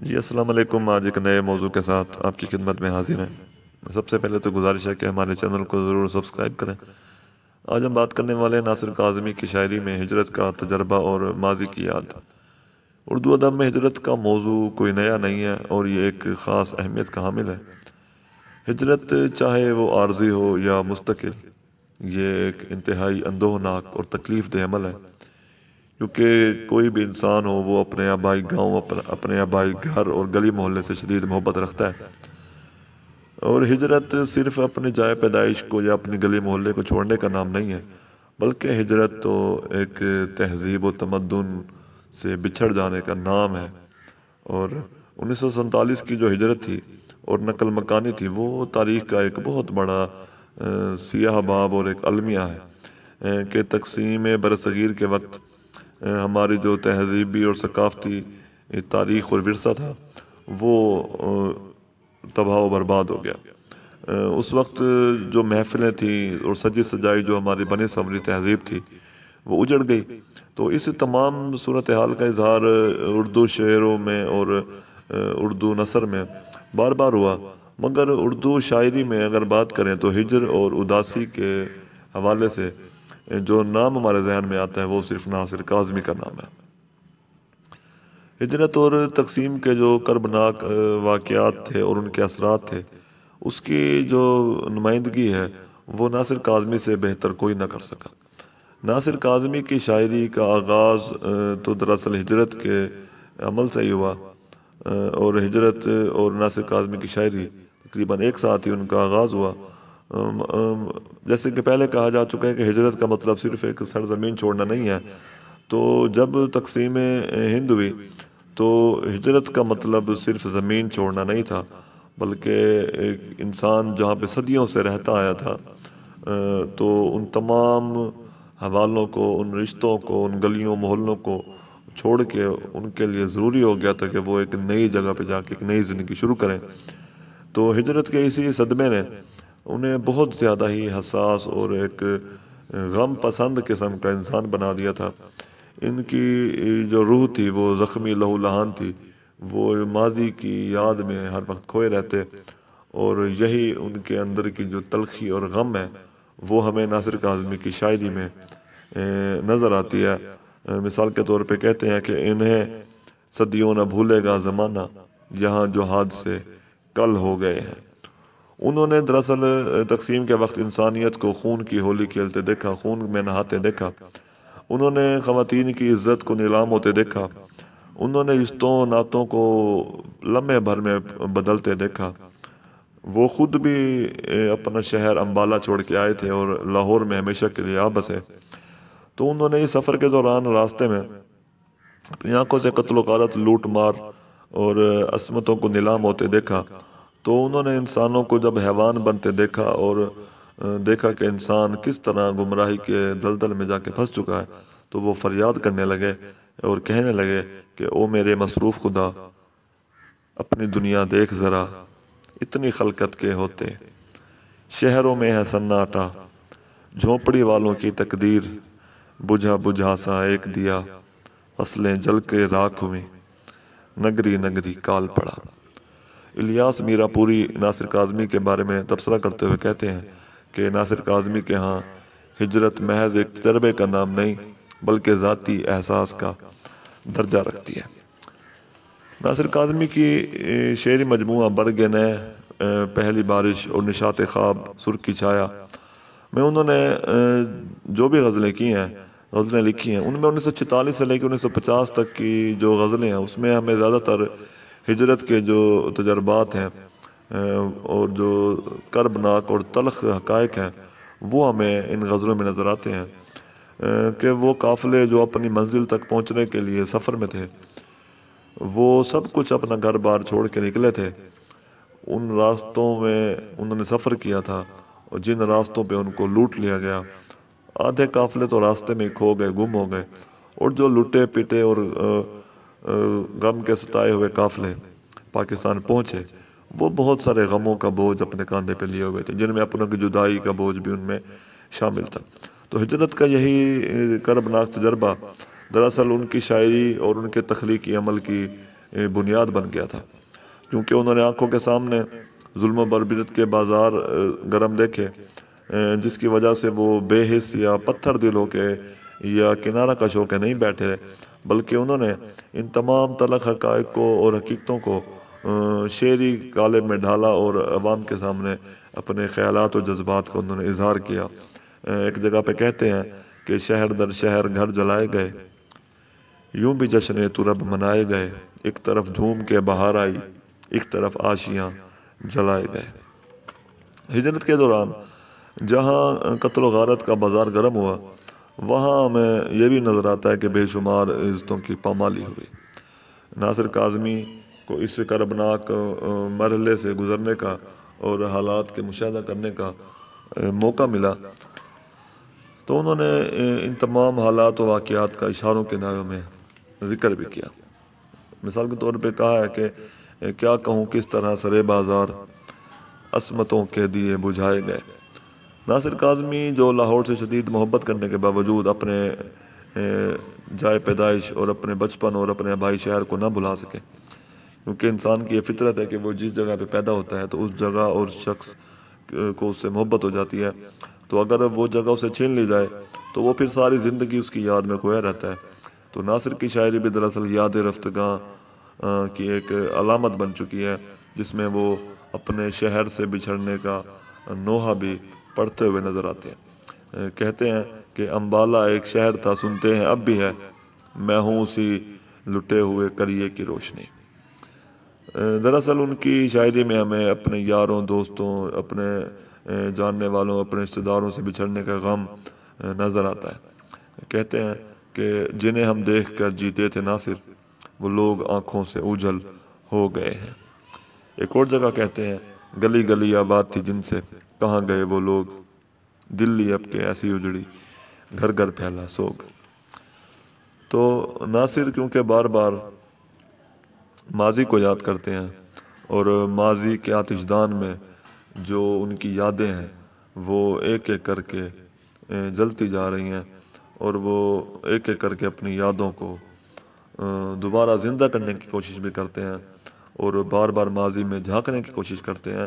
جی السلام علیکم۔ آج ایک نئے موضوع کے ساتھ آپ کی خدمت میں حاضر ہیں۔ سب سے پہلے تو گزارش ہے کہ ہمارے چینل کو ضرور سبسکرائب کریں۔ آج ہم بات کرنے والے ہیں ناصر کاظمی کی شاعری میں ہجرت کا تجربہ اور ماضی کی یاد۔ اردو ادب میں ہجرت کا موضوع کوئی نیا نہیں ہے اور یہ ایک خاص اہمیت کا حامل ہے۔ ہجرت چاہے وہ عارضی ہو یا مستقل، یہ ایک انتہائی اندوہناک اور تکلیف دہ عمل ہے، کیونکہ کوئی بھی انسان ہو وہ اپنے آبائی گاؤں، اپنے آبائی گھر اور گلی محلے سے شدید محبت رکھتا ہے، اور ہجرت صرف اپنی جائے پیدائش کو یا اپنی گلی محلے کو چھوڑنے کا نام نہیں ہے، بلکہ ہجرت تو ایک تہذیب و تمدن سے بچھڑ جانے کا نام ہے۔ اور 1947 کی جو ہجرت تھی اور نقل مکانی تھی، وہ تاریخ کا ایک بہت بڑا سیاہ باب اور ایک المیہ ہے کہ تقسیم برصغیر کے وقت ہماری جو تہذیبی اور ثقافتی تاریخ اور ورثہ تھا وہ تباہ و برباد ہو گیا۔ اس وقت جو محفلیں تھیں اور سجی سجائی جو ہماری بنی سنوری تہذیب تھی وہ اجڑ گئی۔ تو اس تمام صورتحال کا اظہار اردو شعروں میں اور اردو نثر میں بار بار ہوا، مگر اردو شاعری میں اگر بات کریں تو ہجر اور اداسی کے حوالے سے جو نام ہمارے ذہن میں آتا ہے وہ صرف ناصر کاظمی کا نام ہے۔ ہجرت اور تقسیم کے جو کربناک واقعات تھے اور ان کے اثرات تھے، اس کی جو نمائندگی ہے وہ ناصر کاظمی سے بہتر کوئی نہ کر سکا۔ ناصر کاظمی کی شاعری کا آغاز تو دراصل ہجرت کے عمل سے ہی ہوا، اور ہجرت اور ناصر کاظمی کی شاعری تقریباً ایک ساتھ ہی ان کا آغاز ہوا۔ جیسے کہ پہلے کہا جا چکا ہے کہ ہجرت کا مطلب صرف ایک سرزمین چھوڑنا نہیں ہے، تو جب تقسیم ہند ہوئی تو ہجرت کا مطلب صرف زمین چھوڑنا نہیں تھا، بلکہ ایک انسان جہاں پہ صدیوں سے رہتا آیا تھا، تو ان تمام حوالوں کو، ان رشتوں کو، ان گلیوں محلوں کو چھوڑ کے ان کے لیے ضروری ہو گیا تھا کہ وہ ایک نئی جگہ پہ جا کے ایک نئی زندگی شروع کریں۔ تو ہجرت کے اسی صدمے نے انہیں بہت زیادہ ہی حساس اور ایک غم پسند قسم کا انسان بنا دیا تھا۔ ان کی جو روح تھی وہ زخمی لہو لہان تھی، وہ ماضی کی یاد میں ہر وقت کھوئے رہتے، اور یہی ان کے اندر کی جو تلخی اور غم ہے وہ ہمیں ناصر کاظمی کی شاعری میں نظر آتی ہے۔ مثال کے طور پہ کہتے ہیں کہ انہیں صدیوں نہ بھولے گا زمانہ، یہاں جو حادثے کل ہو گئے ہیں۔ انہوں نے دراصل تقسیم کے وقت انسانیت کو خون کی ہولی کھیلتے دیکھا، خون میں نہاتے دیکھا۔ انہوں نے خواتین کی عزت کو نیلام ہوتے دیکھا۔ انہوں نے رشتوں ناتوں کو لمحے بھر میں بدلتے دیکھا۔ وہ خود بھی اپنا شہر امبالہ چھوڑ کے آئے تھے اور لاہور میں ہمیشہ کے لیے آ بسے۔ تو انہوں نے اس سفر کے دوران راستے میں اپنی آنکھوں سے قتل و غارت، لوٹ مار اور عصمتوں کو نیلام ہوتے دیکھا۔ تو انہوں نے انسانوں کو جب حیوان بنتے دیکھا اور دیکھا کہ انسان کس طرح گمراہی کے دلدل میں جا کے پھنس چکا ہے، تو وہ فریاد کرنے لگے اور کہنے لگے کہ او میرے مصروف خدا، اپنی دنیا دیکھ ذرا، اتنی خلقت کے ہوتے شہروں میں ہے سناٹا، جھونپڑی والوں کی تقدیر بجھا بجھا سا ایک دیا، فصلیں جل کے راکھ ہوئیں، نگری نگری کال پڑا۔ الیاس میرا پوری ناصر کاظمی کے بارے میں تبصرہ کرتے ہوئے کہتے ہیں کہ ناصر کاظمی کے ہاں ہجرت محض ایک تجربے کا نام نہیں بلکہ ذاتی احساس کا درجہ رکھتی ہے۔ ناصر کاظمی کی شعری مجموعہ برگ نے، پہلی بارش اور نشاط خواب، سرخی چھایا میں انہوں نے جو بھی غزلیں کی ہیں، غزلیں لکھی ہیں، ان میں 1946 سے لے کے 1950 تک کی جو غزلیں ہیں اس میں ہمیں زیادہ تر ہجرت کے جو تجربات ہیں اور جو کربناک اور تلخ حقائق ہیں وہ ہمیں ان غزلوں میں نظر آتے ہیں، کہ وہ قافلے جو اپنی منزل تک پہنچنے کے لیے سفر میں تھے، وہ سب کچھ اپنا گھر بار چھوڑ کے نکلے تھے۔ ان راستوں میں انہوں نے سفر کیا تھا اور جن راستوں پہ ان کو لوٹ لیا گیا، آدھے قافلے تو راستے میں کھو گئے، گم ہو گئے، اور جو لٹے پٹے اور غم کے ستائے ہوئے قافلے پاکستان پہنچے وہ بہت سارے غموں کا بوجھ اپنے کاندھے پہ لیے ہوئے تھے، جن میں اپنوں کی جدائی کا بوجھ بھی ان میں شامل تھا۔ تو ہجرت کا یہی کربناک تجربہ دراصل ان کی شاعری اور ان کے تخلیقی عمل کی بنیاد بن گیا تھا، کیونکہ انہوں نے آنکھوں کے سامنے ظلم و بربریت کے بازار گرم دیکھے، جس کی وجہ سے وہ بے حس یا پتھر دل ہو کے یا کنارہ کش ہو کے نہیں بیٹھے، بلکہ انہوں نے ان تمام تلخ حقائق کو اور حقیقتوں کو شعری قالب میں ڈھالا اور عوام کے سامنے اپنے خیالات و جذبات کو انہوں نے اظہار کیا۔ ایک جگہ پہ کہتے ہیں کہ شہر در شہر گھر جلائے گئے، یوں بھی جشن طرب منائے گئے، ایک طرف دھوم کے بہار آئی، ایک طرف آشیاں جلائے گئے۔ ہجرت کے دوران جہاں قتل و غارت کا بازار گرم ہوا، وہاں ہمیں یہ بھی نظر آتا ہے کہ بے شمار عزتوں کی پامالی ہوئی۔ ناصر کاظمی کو اس کربناک مرحلے سے گزرنے کا اور حالات کے مشاہدہ کرنے کا موقع ملا، تو انہوں نے ان تمام حالات و واقعات کا اشاروں کے دائروں میں ذکر بھی کیا۔ مثال کے طور پہ کہا ہے کہ کیا کہوں کس طرح سرے بازار عصمتوں کے دیے بجھائے گئے۔ ناصر کاظمی جو لاہور سے شدید محبت کرنے کے باوجود اپنے جائے پیدائش اور اپنے بچپن اور اپنے آبائی شہر کو نہ بھلا سکے، کیونکہ انسان کی یہ فطرت ہے کہ وہ جس جگہ پہ پیدا ہوتا ہے تو اس جگہ اور شخص کو اس سے محبت ہو جاتی ہے، تو اگر وہ جگہ اسے چھین لی جائے تو وہ پھر ساری زندگی اس کی یاد میں کھویا رہتا ہے۔ تو ناصر کی شاعری بھی دراصل یاد رفتگاں کی ایک علامت بن چکی ہے، جس میں وہ اپنے شہر سے بچھڑنے کا نوحہ بھی پڑھتے ہوئے نظر آتے ہیں۔ کہتے ہیں کہ امبالہ ایک شہر تھا، سنتے ہیں اب بھی ہے، میں ہوں اسی لٹے ہوئے کریے کی روشنی۔ دراصل ان کی شاعری میں ہمیں اپنے یاروں، دوستوں، اپنے جاننے والوں، اپنے رشتہ داروں سے بچھڑنے کا غم نظر آتا ہے۔ کہتے ہیں کہ جنہیں ہم دیکھ کر جیتے تھے ناصر، وہ لوگ آنکھوں سے اوجھل ہو گئے ہیں۔ ایک اور جگہ کہتے ہیں گلی گلی آباد تھی جن سے، کہاں گئے وہ لوگ، دلی اب کے ایسی اجڑی، گھر گھر پھیلا سوگ۔ تو ناصر کیونکہ بار بار ماضی کو یاد کرتے ہیں اور ماضی کے آتشدان میں جو ان کی یادیں ہیں وہ ایک ایک کر کے جلتی جا رہی ہیں، اور وہ ایک ایک کر کے اپنی یادوں کو دوبارہ زندہ کرنے کی کوشش بھی کرتے ہیں اور بار بار ماضی میں جھانکنے کی کوشش کرتے ہیں۔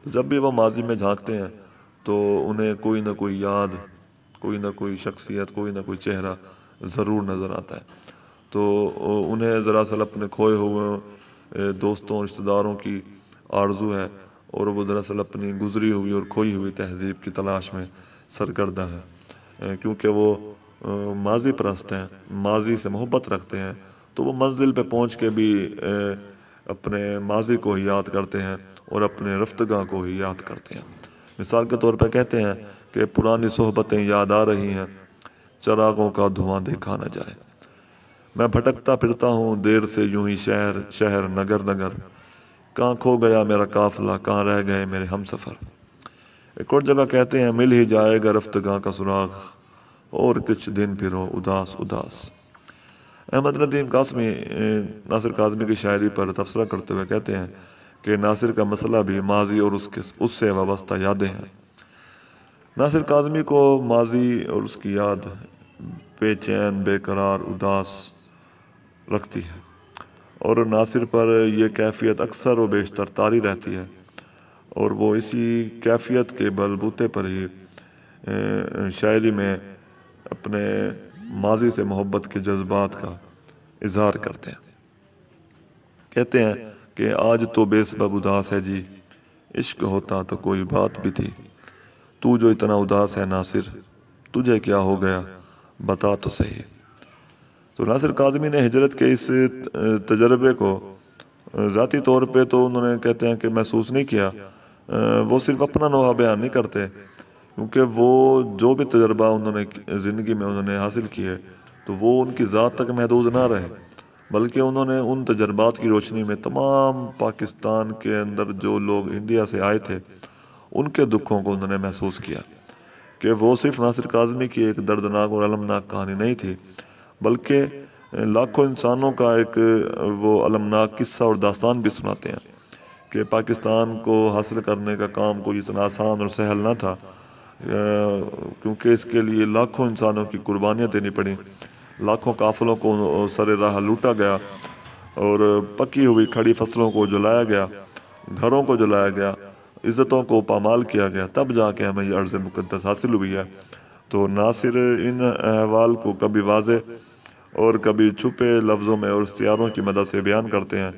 تو جب بھی وہ ماضی میں جھانکتے ہیں تو انہیں کوئی نہ کوئی یاد، کوئی نہ کوئی شخصیت، کوئی نہ کوئی چہرہ ضرور نظر آتا ہے۔ تو انہیں دراصل اپنے کھوئے ہوئے دوستوں، رشتہ داروں کی آرزو ہے، اور وہ دراصل اپنی گزری ہوئی اور کھوئی ہوئی تہذیب کی تلاش میں سرگردہ ہے، کیونکہ وہ ماضی پرست ہیں، ماضی سے محبت رکھتے ہیں، تو وہ منزل پہ پہنچ کے بھی اپنے ماضی کو ہی یاد کرتے ہیں اور اپنے رفتگاں کو ہی یاد کرتے ہیں۔ مثال کے طور پہ کہتے ہیں کہ پرانی صحبتیں یاد آ رہی ہیں، چراغوں کا دھواں دیکھا نہ جائے، میں بھٹکتا پھرتا ہوں دیر سے یوں ہی شہر شہر نگر نگر، کہاں کھو گیا میرا قافلہ، کہاں رہ گئے میرے ہم سفر۔ ایک اور جگہ کہتے ہیں مل ہی جائے گا رفتگاں کا سراغ، اور کچھ دن پھرو اداس اداس۔ احمد ندیم قاسمی ناصر کاظمی کی شاعری پر تبصرہ کرتے ہوئے کہتے ہیں کہ ناصر کا مسئلہ بھی ماضی اور اس سے وابستہ یادیں ہیں۔ ناصر کاظمی کو ماضی اور اس کی یاد بے چین، بے قرار، اداس رکھتی ہے، اور ناصر پر یہ کیفیت اکثر و بیشتر طاری رہتی ہے، اور وہ اسی کیفیت کے بل بوتے پر ہی شاعری میں اپنے ماضی سے محبت کے جذبات کا اظہار کرتے ہیں۔ کہتے ہیں کہ آج تو بے سبب اداس ہے جی، عشق ہوتا تو کوئی بات بھی تھی، تو جو اتنا اداس ہے ناصر، تجھے کیا ہو گیا بتا تو صحیح۔ تو ناصر کاظمی نے ہجرت کے اس تجربے کو ذاتی طور پہ تو انہوں نے کہتے ہیں کہ محسوس نہیں کیا، وہ صرف اپنا نوحہ بیان نہیں کرتے، کیونکہ وہ جو بھی تجربہ انہوں نے زندگی میں انہوں نے حاصل کیے تو وہ ان کی ذات تک محدود نہ رہے، بلکہ انہوں نے ان تجربات کی روشنی میں تمام پاکستان کے اندر جو لوگ انڈیا سے آئے تھے ان کے دکھوں کو انہوں نے محسوس کیا، کہ وہ صرف ناصر کاظمی کی ایک دردناک اور المناک کہانی نہیں تھی، بلکہ لاکھوں انسانوں کا ایک وہ المناک قصہ اور داستان بھی سناتے ہیں کہ پاکستان کو حاصل کرنے کا کام کوئی اتنا آسان اور سہل نہ تھا، کیونکہ اس کے لیے لاکھوں انسانوں کی قربانیاں دینی پڑیں، لاکھوں قافلوں کو سر راہ لوٹا گیا، اور پکی ہوئی کھڑی فصلوں کو جلایا گیا، گھروں کو جلایا گیا، عزتوں کو پامال کیا گیا، تب جا کے ہمیں یہ عرض مقدس حاصل ہوئی ہے۔ تو ناصر ان احوال کو کبھی واضح اور کبھی چھپے لفظوں میں اور استعاروں کی مدد سے بیان کرتے ہیں،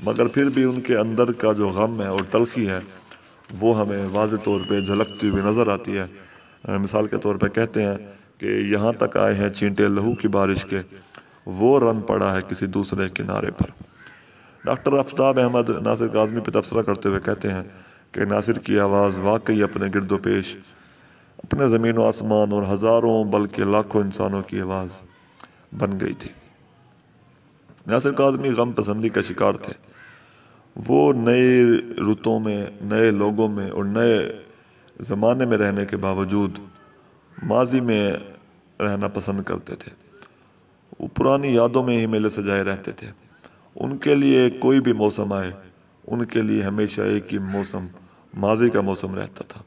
مگر پھر بھی ان کے اندر کا جو غم ہے اور تلخی ہے وہ ہمیں واضح طور پہ جھلکتی ہوئی نظر آتی ہے۔ مثال کے طور پہ کہتے ہیں کہ یہاں تک آئے ہیں چینٹے لہو کی بارش کے، وہ رن پڑا ہے کسی دوسرے کنارے پر۔ ڈاکٹر آفتاب احمد ناصر کاظمی پہ تبصرہ کرتے ہوئے کہتے ہیں کہ ناصر کی آواز واقعی اپنے گرد و پیش، اپنے زمین و آسمان اور ہزاروں بلکہ لاکھوں انسانوں کی آواز بن گئی تھی۔ ناصر کاظمی غم پسندی کا شکار تھے۔ وہ نئے رتوں میں، نئے لوگوں میں اور نئے زمانے میں رہنے کے باوجود ماضی میں رہنا پسند کرتے تھے۔ وہ پرانی یادوں میں ہی میلے سجائے رہتے تھے۔ ان کے لیے کوئی بھی موسم آئے، ان کے لیے ہمیشہ ایک ہی موسم، ماضی کا موسم رہتا تھا۔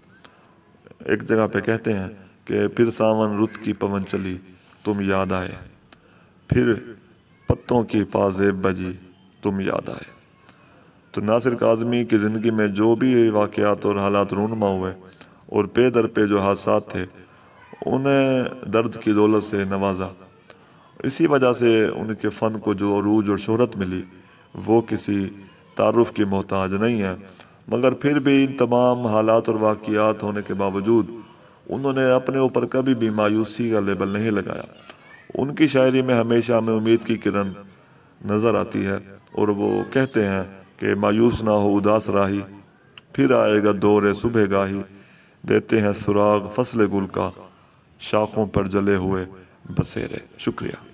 ایک جگہ پہ کہتے ہیں کہ پھر ساون رت کی پون چلی، تم یاد آئے، پھر پتوں کی پازیب بجی، تم یاد آئے۔ تو ناصر کاظمی کی زندگی میں جو بھی واقعات اور حالات رونما ہوئے اور پے در پہ جو حادثات تھے، انہیں درد کی دولت سے نوازا۔ اسی وجہ سے ان کے فن کو جو عروج اور شہرت ملی وہ کسی تعارف کی محتاج نہیں ہے، مگر پھر بھی ان تمام حالات اور واقعات ہونے کے باوجود انہوں نے اپنے اوپر کبھی بھی مایوسی کا لیبل نہیں لگایا۔ ان کی شاعری میں ہمیشہ ہمیں امید کی کرن نظر آتی ہے، اور وہ کہتے ہیں کہ مایوس نہ ہو اداس راہی، پھر آئے گا دور صبح گاہی، دیتے ہیں سراغ فصل گل کا، شاخوں پر جلے ہوئے بسیرے۔ شکریہ۔